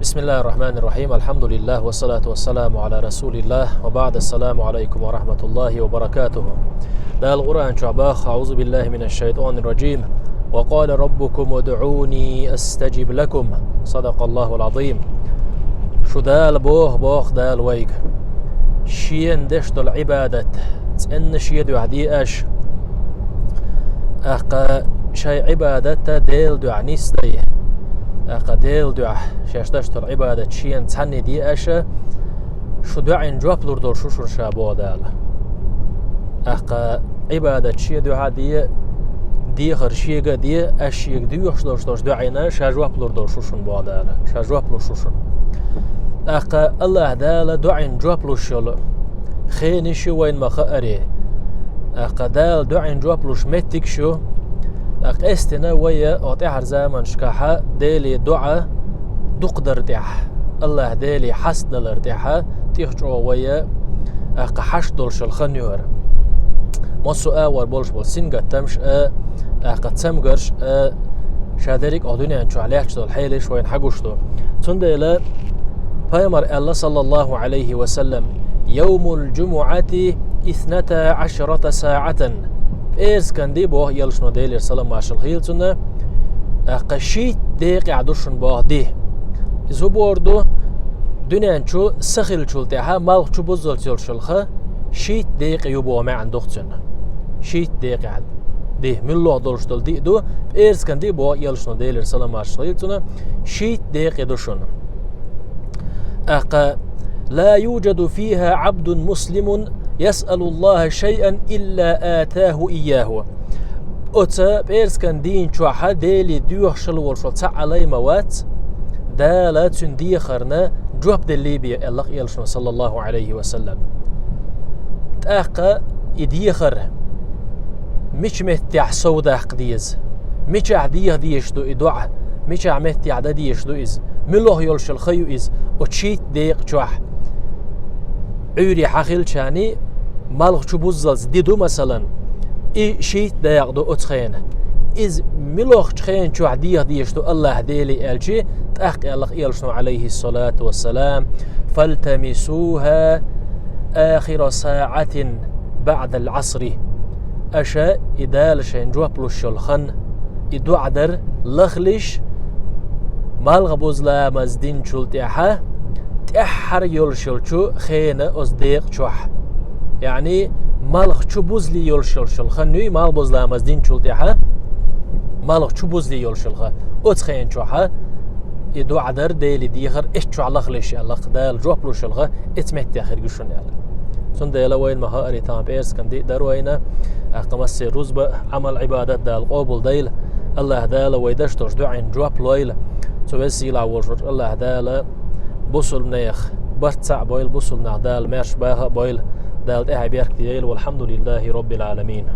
بسم الله الرحمن الرحيم. الحمد لله والصلاة والسلام على رسول الله وبعد. السلام عليكم ورحمة الله وبركاته. ده القرآن شعباخ. أعوذ بالله من الشيطان الرجيم. وقال ربكم ادعوني أستجب لكم. صدق الله العظيم. شو دال بوخ دال ويق شين دشت العبادة تأن شيد وعدي أش أقا شي عبادة ديل دع نيستي أقا ديل دع شاشتشت العبادة شين تعني دي أشا شو دعين جواب لردور شوشن شابو دال أقا عبادة شي دع دي خرشيقة دي أشيق دي يخشدوش دعينا شاجواب لردور شوشن بو دال شاجواب لشوشن أقا الله دال دعين جواب لشل خيني وين ما خأري أقا دال دعين جواب لش متك شو أق استنا ويا أطيح زمان شكاحة ديلي دعاء دقدر ديح الله ديلي حسد الارتيحة تيخجو ويا أق حشدل شلخنيور مصو آور بولش بول سنگا تمش أق تسمگرش شادريك أدوني أنشو عليك شدل حيلش وين حقوشتو تنديلا فيمر الله صلى الله عليه وسلم يوم الجمعة 12 ساعة إيرز كان دي بوه يلشنو ديلير سلام ماشل خيلتنا قشيت ديق عدوشن بوه دي إذو بوردو دنيان شو سخيل شلتها مالخ شو بزل تلشلخه شيت ديق يبوه ما عندوختن شيت ديق عد دي من الله دولشتل دي دو إيرز كان دي بوه يلشنو ديلير سلام ماشل خيلتنا شيت ديق يدوشن لا يوجد فيها عبد مسلم يسأل الله شيئا إلا آتاه إياه أتا بيرس كان دين شوحة ديلي ديوح شلور شلطة علي موات دالة تندي خرنا جواب دليبيا الله يلشنا صلى الله عليه وسلم تأقى إديخر مش متع سوداء قديز مش عديه ديشدو إدوع مش عمتي عددي يشدو إز ملوه يلش الخيو إز وتشيت ديق شوح عوري حخيل شاني مالغ شو بوزلز ديدو مثلا إي شيت ديق دو أتخين إز ملوه تخين شوح ديه ديشدو الله ديلي ألشي تأخي الله يلشنو عليه الصلاة والسلام فالتمسوها آخر ساعة بعد العصر أشا إدال شين جوابلو الشلخن إدو عدر لخلش مالغ بوزلا مزدين شلتيحا تأحر يلشلشو خينة أصديق شوح يعني مالغ شو بوزلي يلشلشل خنوي مال بوزلا مزدين شلتيحا مالغ شو بوزلي يلشلخا أتخين شوحا يدو عدر ديلي ديخر إشتو على خليش الله دال جوابلو شلخا اتمت آخر قشن يالا سن ديلا وين مهاري تام بيرس كان دي دروينا أقمسي روزبا عمل عبادات دال قوبل ديل الله دال ويدشتوش دعين جوابلو إيلا توسيل عورجر الله دال بوصل منيخ برتسع بويل بوصل نعدال ماش باها بويل دال إيه بيرك ديل والحمد لله رب العالمين.